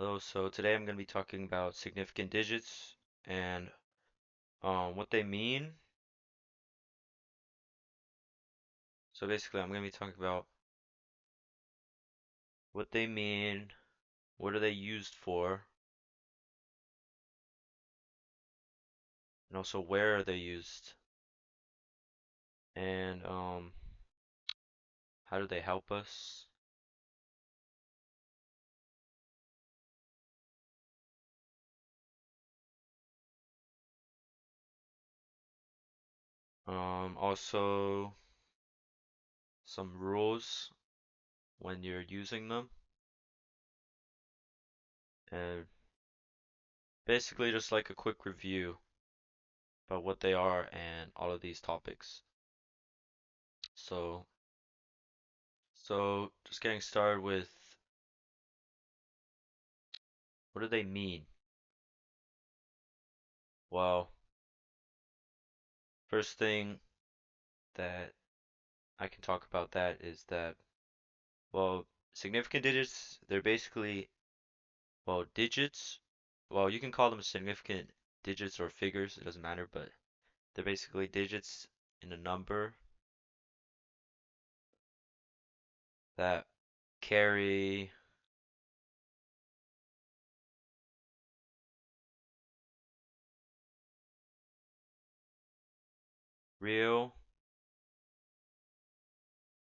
Hello, so today I'm going to be talking about significant digits and what they mean. So basically, I'm going to be talking about what they mean, what are they used for, and also where are they used, and how do they help us? Also some rules when you're using them, and basically just like a quick review about what they are and all of these topics. So, so just getting started with what do they mean? Well, first thing that I can talk about that is that, well, significant digits, they're basically, well, digits. Well, you can call them significant digits or figures, it doesn't matter, but they're basically digits in a number that carry real,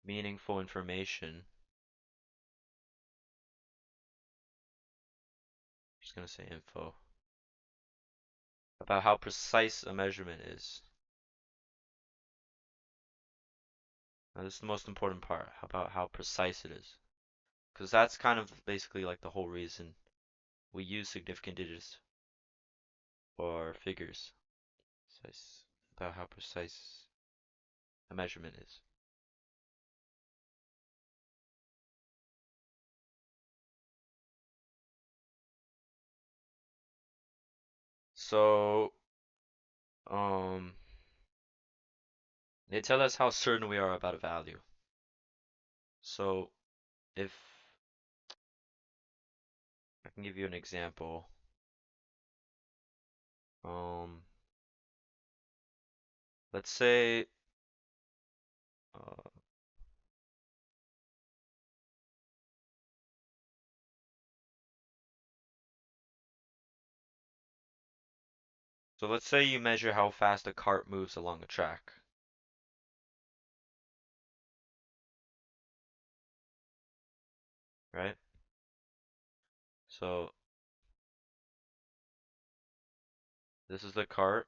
meaningful information. I'm just gonna say info about how precise a measurement is. Now, this is the most important part, about how precise it is. Because that's kind of basically like the whole reason we use significant digits or figures. Precise, about how precise a measurement is. So, um, they tell us how certain we are about a value. So, if I can give you an example, um, let's say, uh, so let's say you measure how fast a cart moves along a track, right? So, this is the cart,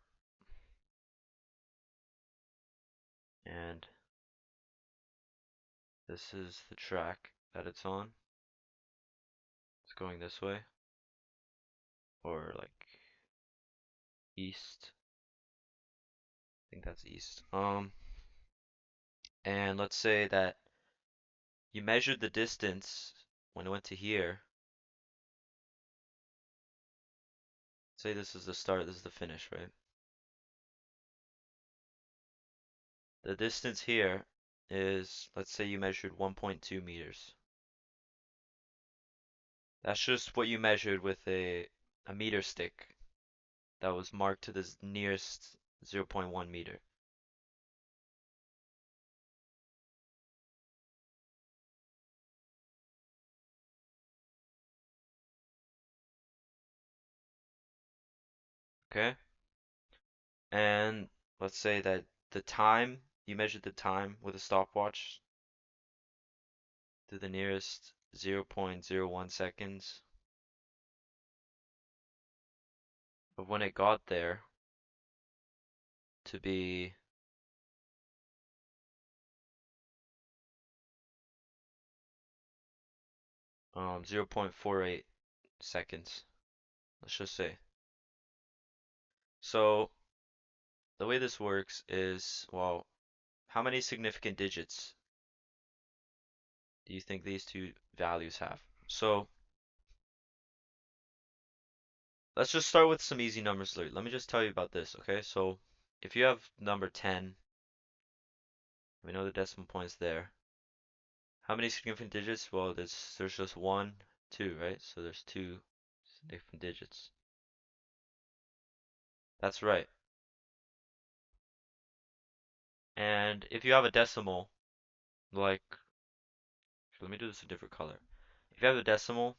and this is the track that it's on. It's going this way, or like east. I think that's east. And let's say that you measured the distance when it went to here. Say this is the start, this is the finish, right? The distance here is, let's say you measured 1.2 meters. That's just what you measured with a meter stick that was marked to the nearest 0.1 meter. Okay? And let's say that the time, you measured the time with a stopwatch to the nearest 0.01 seconds of when it got there to be 0.48 seconds, let's just say. So the way this works is, well, how many significant digits do you think these two values have? So let's just start with some easy numbers. Let me just tell you about this, okay? So if you have number 10, we know the decimal point's there. How many significant digits? Well, there's just one, two, right? So there's two Significant digits. That's right. And if you have a decimal, like, let me do this a different color. If you have a decimal,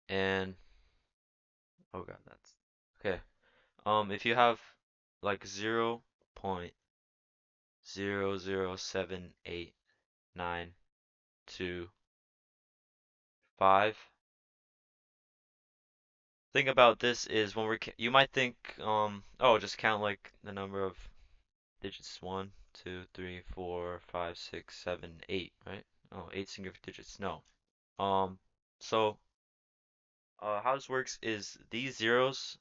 and oh god, that's okay. If you have like 0.0078925. Thing about this is when you might think oh, just count like the number of digits, one, two, three, four, five, six, seven, eight, right? Oh, eight single digits. No. Um, so how this works is these zeros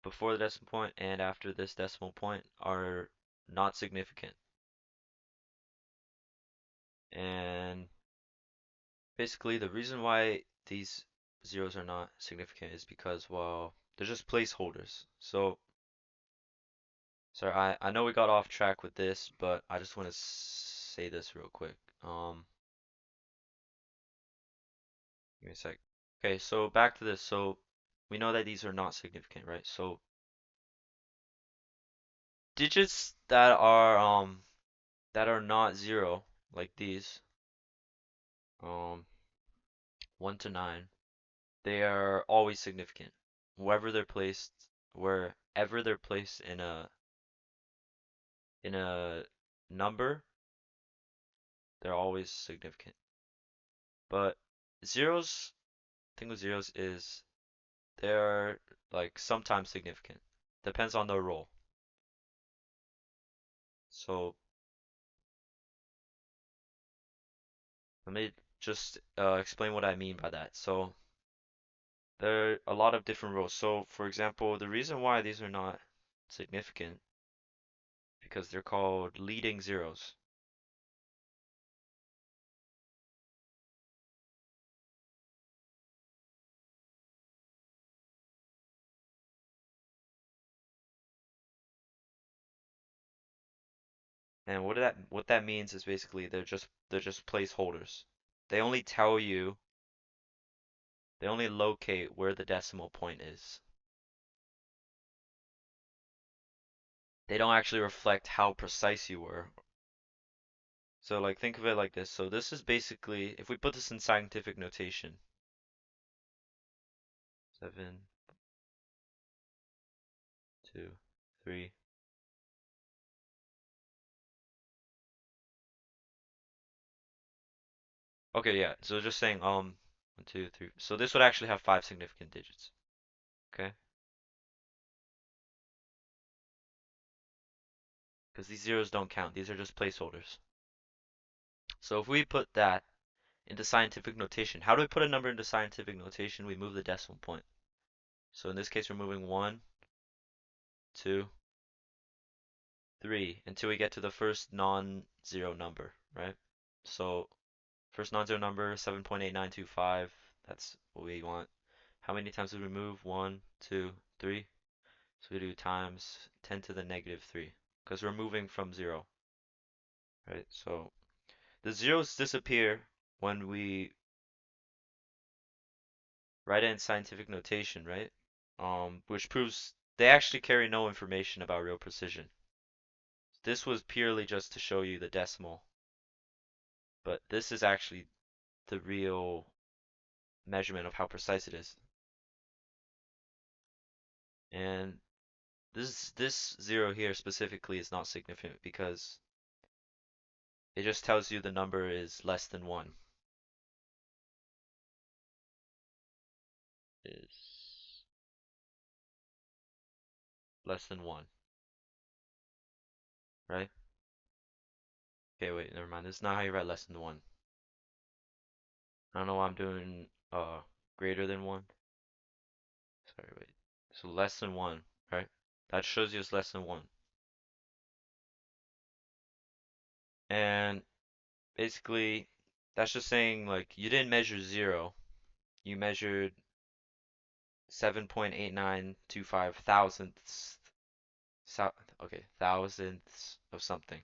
before the decimal point and after this decimal point are not significant. And basically the reason why these zeros are not significant is because, well, they're just placeholders. So, sorry, I know we got off track with this, but I just want to say this real quick. Give me a sec. Okay, so back to this. So we know that these are not significant, right? So digits that are not zero, like these, um 1 to 9, they are always significant. Wherever they're placed, wherever they're placed in a number, they're always significant. But zeros, thing with zeros is they're like sometimes significant. Depends on their role. So let me just explain what I mean by that. So there are a lot of different roles. So for example, the reason why these are not significant because they're called leading zeros. And what that means is basically they're just placeholders. They only tell you, they only locate where the decimal point is. They don't actually reflect how precise you were. So like think of it like this. So this is basically, if we put this in scientific notation, 7, 2, 3. Okay, yeah. So just saying 1, 2, 3. So this would actually have 5 significant digits. Okay? Because these zeros don't count. These are just placeholders. So if we put that into scientific notation, how do we put a number into scientific notation? We move the decimal point. So in this case, we're moving 1, 2, 3 until we get to the first non-zero number, right? So first non-zero number, 7.8925. That's what we want. How many times did we move? 1, 2, 3. So we do times 10 to the negative 3 because we're moving from 0, right? So the zeros disappear when we write it in scientific notation, right? Which proves they actually carry no information about real precision. This was purely just to show you the decimal, but this is actually the real measurement of how precise it is. And this zero here specifically is not significant because it just tells you the number is less than 1. Is less than 1, right? Okay, wait, never mind. This is not how you write less than 1. I don't know why I'm doing greater than 1. Sorry, wait. So less than 1, right? That shows you it's less than 1. And basically, that's just saying like you didn't measure 0. You measured 7.8925 thousandths. Okay, thousandths of something.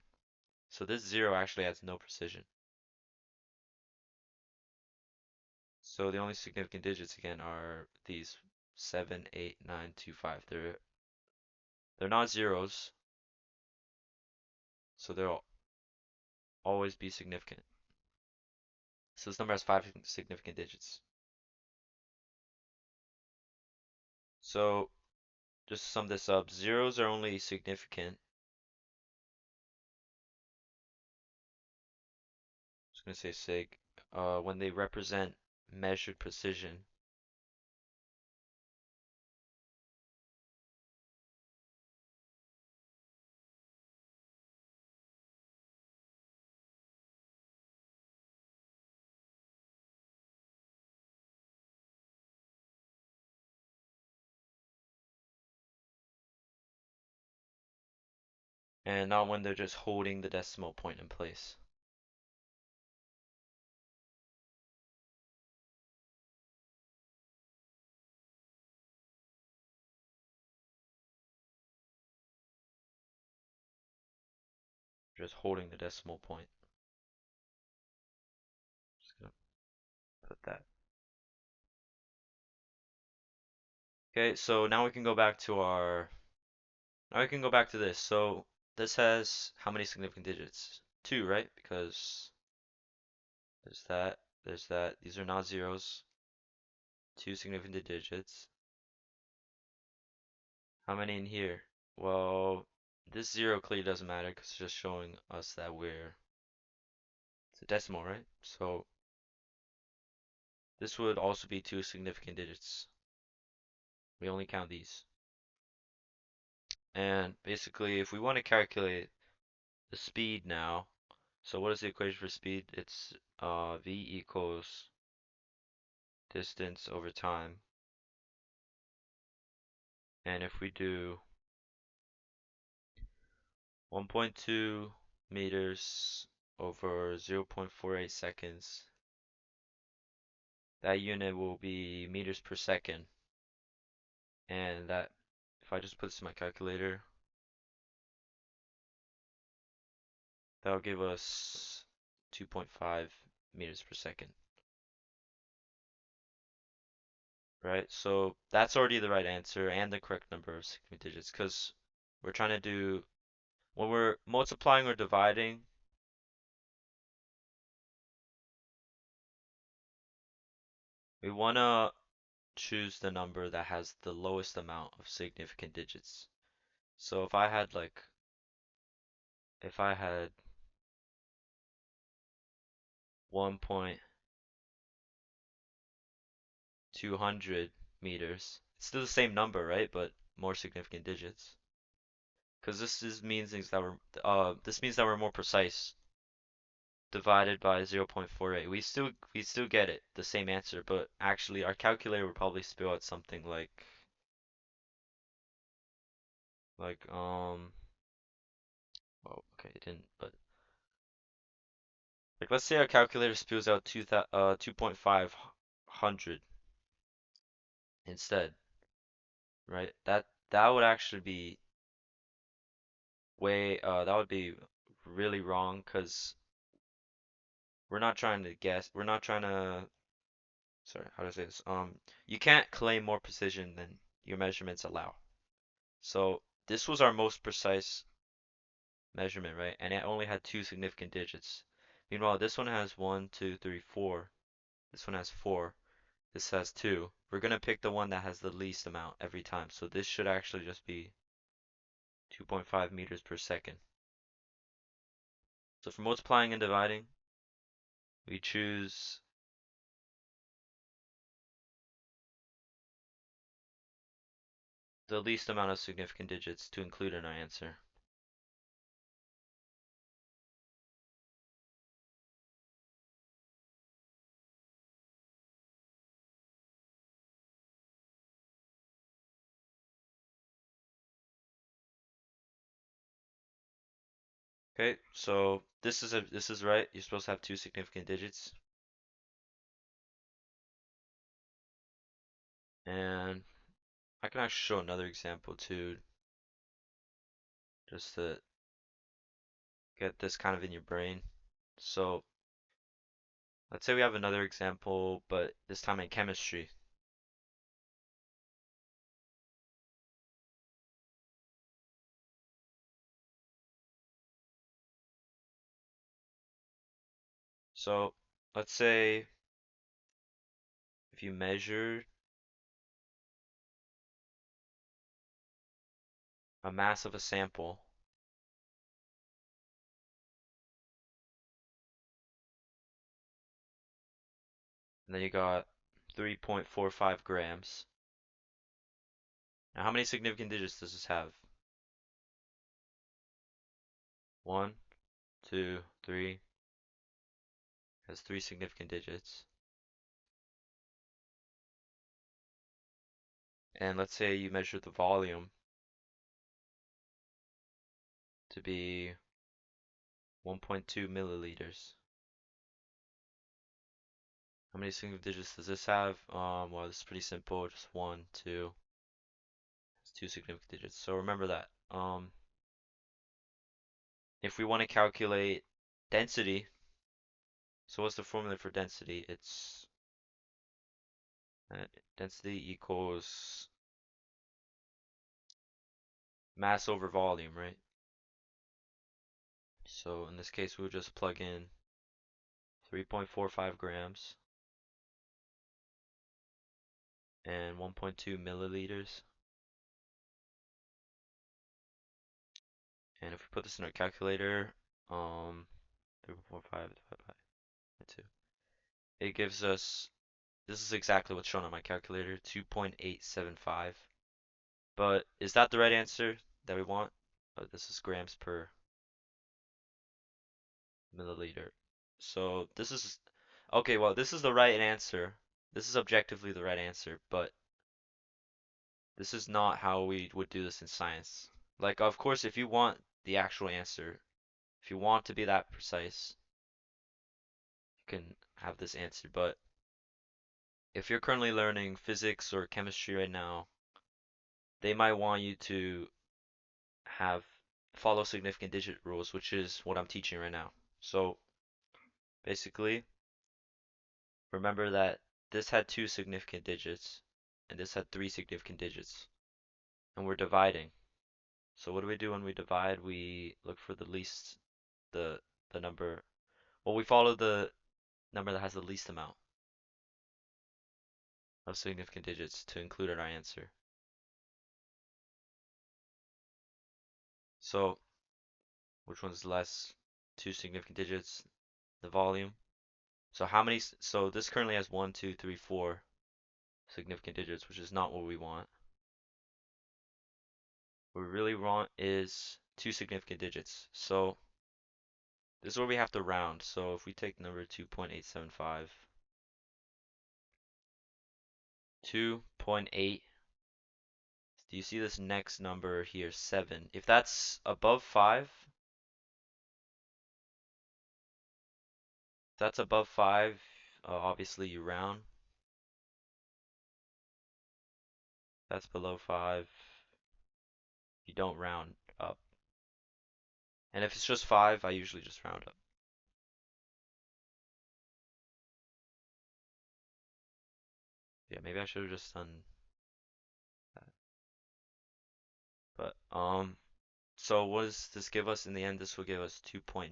So this zero actually has no precision. So the only significant digits again are these 7, 8, 9, 2, 5. They're not zeros, so they'll always be significant. So this number has five significant digits. So just to sum this up, zeros are only significant. I was gonna say sig, when they represent measured precision. And not when they're just holding the decimal point in place. Just holding the decimal point. Just gonna put that. Okay, so now we can go back to our, now we can go back to this. So this has how many significant digits? Two, right? Because there's that, there's that. These are not zeros. Two significant digits. How many in here? Well, this zero clearly doesn't matter because it's just showing us that it's a decimal, right? So this would also be two significant digits. We only count these. And basically, if we want to calculate the speed now, so what is the equation for speed? It's v equals distance over time. And if we do 1.2 meters over 0.48 seconds, that unit will be meters per second. And that, if I just put this in my calculator, that'll give us 2.5 meters per second. Right? So that's already the right answer and the correct number of significant digits because we're trying to do, when we're multiplying or dividing, we want to choose the number that has the lowest amount of significant digits. So if I had 1.200 meters, it's still the same number, right? But more significant digits. Because this means that we're more precise. Divided by 0.48. We still get it, the same answer, but actually our calculator would probably spit out something like well, okay, it didn't, but like let's say our calculator spews out 2.5 hundred instead, right? That would actually be that would be really wrong because we're not trying to guess, we're not trying to, sorry, how to say this? You can't claim more precision than your measurements allow. So this was our most precise measurement, right? And it only had two significant digits. Meanwhile, this one has one, two, three, four. This one has four. This has two. We're gonna pick the one that has the least amount every time. So this should actually just be 2.5 meters per second. So for multiplying and dividing, we choose the least amount of significant digits to include in our answer. Okay, so this is right. You're supposed to have two significant digits. And I can actually show another example too, just to get this kind of in your brain. So let's say we have another example, but this time in chemistry. So let's say if you measure a mass of a sample, and then you got 3.45 grams. Now, how many significant digits does this have? One, two, three. Has three significant digits. And let's say you measure the volume to be 1.2 milliliters. How many significant digits does this have? Well, this is pretty simple. Just one, two. It's two significant digits. So remember that. If we want to calculate density, so what's the formula for density? It's density equals mass over volume, right? So in this case, we'll just plug in 3.45 grams and 1.2 milliliters. And if we put this in our calculator, 3.45 divided by 2, it gives us, this is exactly what's shown on my calculator, 2.875. But is that the right answer that we want? Oh, this is grams per milliliter. So this is, okay, well, this is the right answer. This is objectively the right answer, but this is not how we would do this in science. Like, of course, if you want the actual answer, if you want to be that precise, you can have this answer. But if you're currently learning physics or chemistry right now, they might want you to have follow significant digit rules, which is what I'm teaching right now. So basically, remember that this had two significant digits and this had three significant digits, and we're dividing. So what do we do when we divide? We look for the least, the the number. Well, we follow the number that has the least amount of significant digits to include in our answer. So which one's less? Two significant digits, the volume. So how many? So this currently has one, two, three, four significant digits, which is not what we want. What we really want is two significant digits. So this is where we have to round. So if we take number 2.875, 2.8, do you see this next number here, 7? If that's above 5, if that's above 5, obviously you round. If that's below 5, you don't round up. And if it's just 5, I usually just round up. Yeah, maybe I should have just done that. But, so what does this give us in the end? This will give us 2.9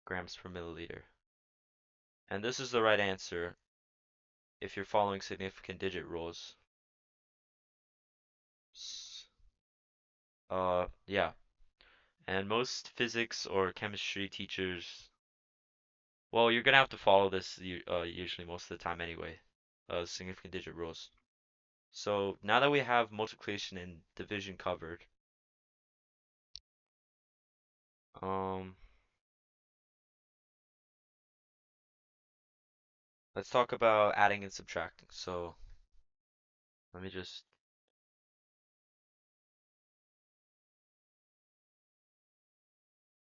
grams per milliliter. And this is the right answer if you're following significant digit rules. Yeah. And most physics or chemistry teachers, well, you're gonna have to follow this usually most of the time anyway. Significant digit rules. So now that we have multiplication and division covered, um, let's talk about adding and subtracting. So let me just,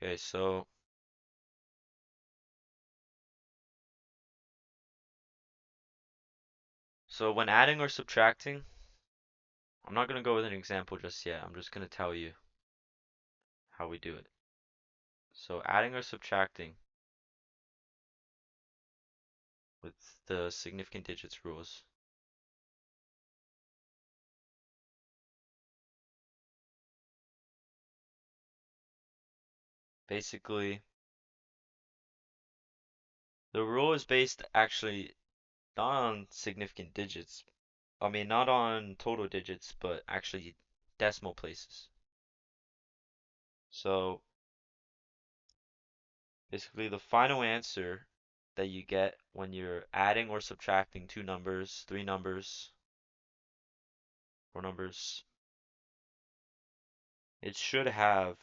okay, so when adding or subtracting, I'm not gonna go with an example just yet. I'm just gonna tell you how we do it. So adding or subtracting with the significant digits rules. Basically, the rule is based actually not on significant digits. I mean, not on total digits, but actually decimal places. So basically, the final answer that you get when you're adding or subtracting two numbers, three numbers, four numbers, it should have,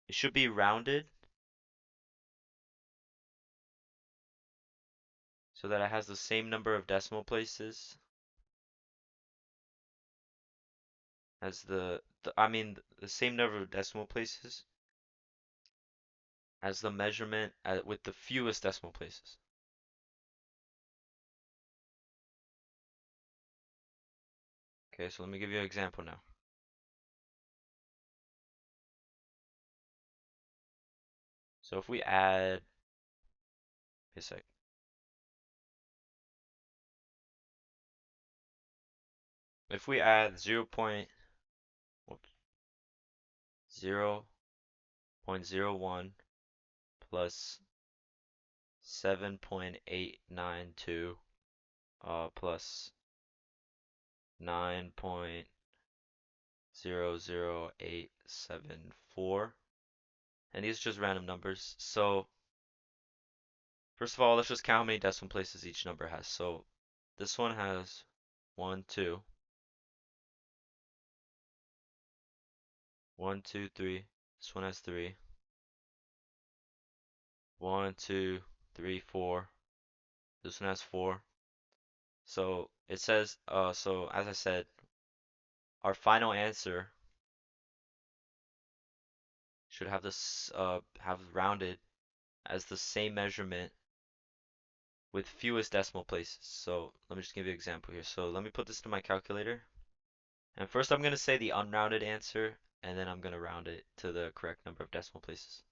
it should be rounded so that it has the same number of decimal places as I mean, the same number of decimal places as the measurement with the fewest decimal places. Okay, so let me give you an example now. So if we add, a sec, if we add 0.01 plus 7.892 plus 9.00874, and these are just random numbers. So first of all, let's just count how many decimal places each number has. So this one has 1, 2, 1, 2, 3. This one has 3. 1, 2, 3, 4. This one has 4. So it says, so as I said, our final answer should have this, have rounded as the same measurement with fewest decimal places. So let me just give you an example here. So let me put this to my calculator. And first I'm going to say the unrounded answer, and then I'm going to round it to the correct number of decimal places.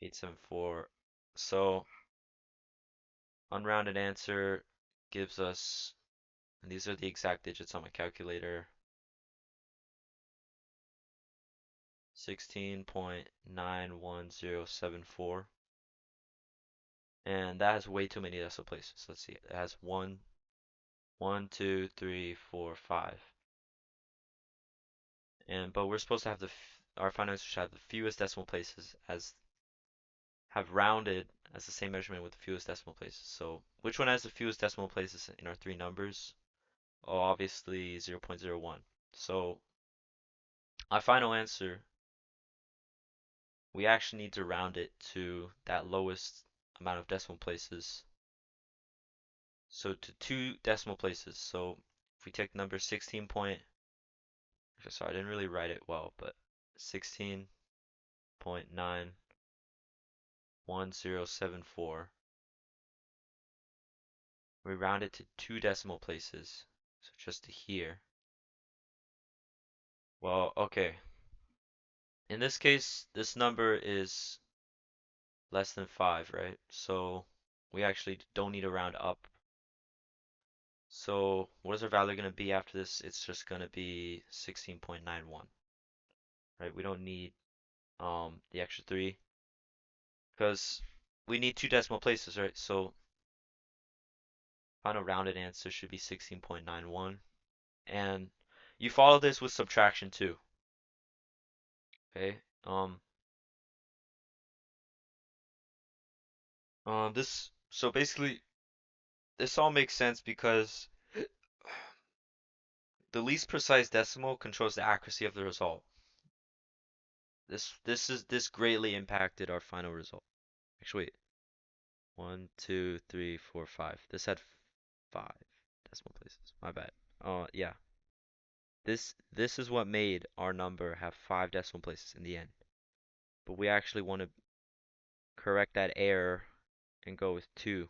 874. So unrounded answer gives us, and these are the exact digits on my calculator, 16.91074. And that has way too many decimal places. Let's see. It has 1, 1, 2, 3, 4, 5. But we're supposed to have our final answer should have the fewest decimal places as have rounded as the same measurement with the fewest decimal places. So which one has the fewest decimal places in our three numbers? Oh, obviously 0.01. So our final answer, we actually need to round it to that lowest amount of decimal places. So to two decimal places. So if we take number 16 point, sorry, I didn't really write it well, but 16.91074. We round it to two decimal places. So just to here. Well, okay. In this case, this number is less than 5, right? So we actually don't need to round up. So what is our value going to be after this? It's just going to be 16.91, right? We don't need the extra 3 because we need two decimal places, right? So final rounded answer should be 16.91. And you follow this with subtraction too. Okay. This so basically this all makes sense because the least precise decimal controls the accuracy of the result. This greatly impacted our final result. Actually, wait. 1, 2, 3, 4, 5. This had 5 decimal places. My bad. Yeah. This is what made our number have 5 decimal places in the end. But we actually want to correct that error and go with 2.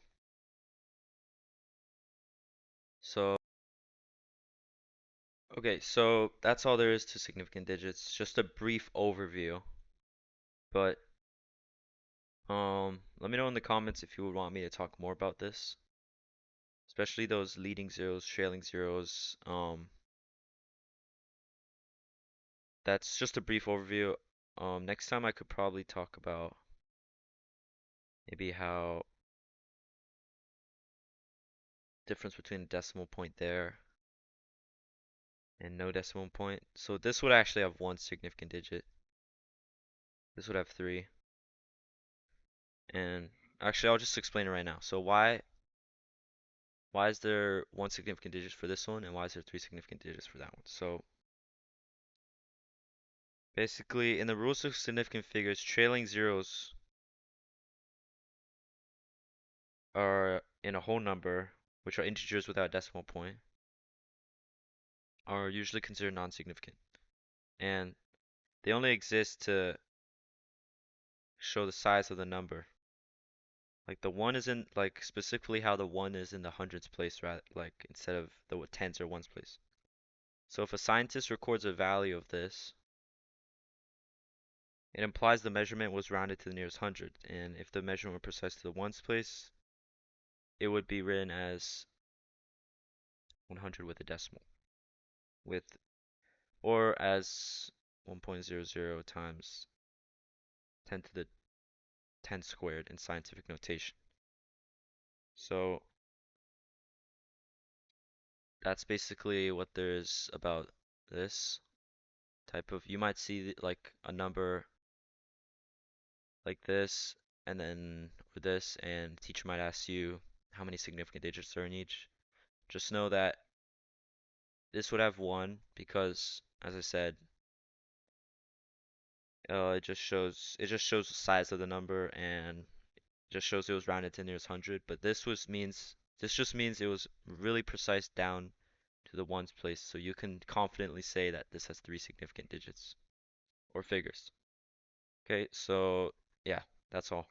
So Okay, so that's all there is to significant digits. Just a brief overview. But let me know in the comments if you would want me to talk more about this, especially those leading zeros, trailing zeros. That's just a brief overview. Next time I could probably talk about maybe how difference between a decimal point there and no decimal point. So this would actually have one significant digit. This would have three. And actually, I'll just explain it right now. So why is there one significant digit for this one, and why is there three significant digits for that one? So basically, in the rules of significant figures, trailing zeros are in a whole number, which are integers without a decimal point, are usually considered non-significant. And they only exist to show the size of the number. Like the one is in, like specifically how the one is in the hundreds place, right? Like instead of the tens or ones place. So if a scientist records a value of this, it implies the measurement was rounded to the nearest hundred. And if the measurement were precise to the ones place, it would be written as 100 with a decimal, with or as 1.00 times 10 to the 10 squared in scientific notation. So that's basically what there is about this type of. You might see like a number like this, and then or this, and teacher might ask you how many significant digits are in each. Just know that this would have one because, as I said, it just shows the size of the number and just shows it was rounded to nearest hundred. But this just means it was really precise down to the ones place, so you can confidently say that this has three significant digits or figures. Okay, so yeah, that's all.